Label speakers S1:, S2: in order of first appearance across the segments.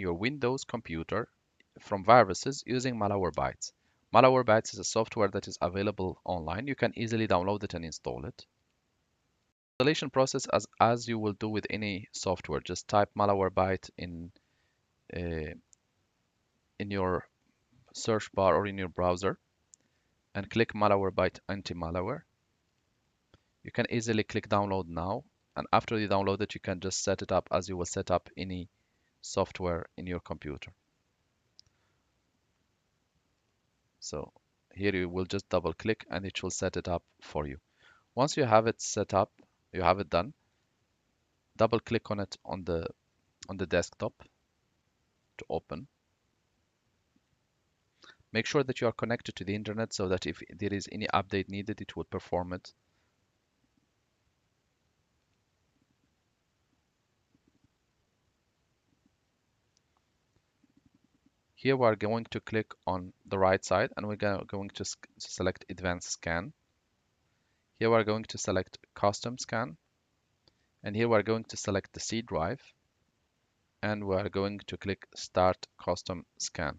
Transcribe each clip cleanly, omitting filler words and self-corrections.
S1: your Windows computer from viruses using Malwarebytes. Malwarebytes is a software that is available online. You can easily download it and install it. Installation process as you will do with any software. Just type Malwarebyte in your search bar or in your browser and click Malwarebyte anti-malware. You can easily click download now, and after you download it, you can just set it up as you will set up any software in your computer. So here you will just double click and it will set it up for you. Once you have it set up, you have it done, double click on it on the desktop to open. Make sure that you are connected to the internet so that if there is any update needed, it will perform it. Here we are going to click on the right side and we're going to select Advanced Scan. Here we are going to select Custom Scan, and here we are going to select the C drive, and we are going to click Start Custom Scan.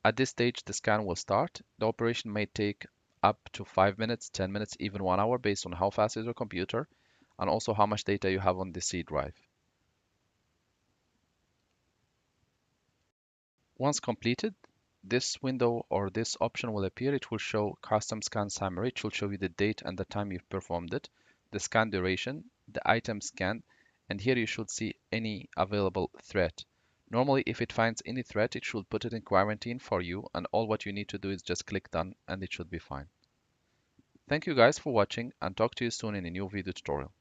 S1: At this stage, the scan will start. The operation may take up to 5 minutes, 10 minutes, even 1 hour based on how fast is your computer and also how much data you have on the C drive. Once completed, this window or this option will appear. It will show Custom Scan Summary. It will show you the date and the time you've performed it, the scan duration, the item scanned, and here you should see any available threat. Normally, if it finds any threat, it should put it in quarantine for you, and all what you need to do is just click done and it should be fine. Thank you guys for watching, and talk to you soon in a new video tutorial.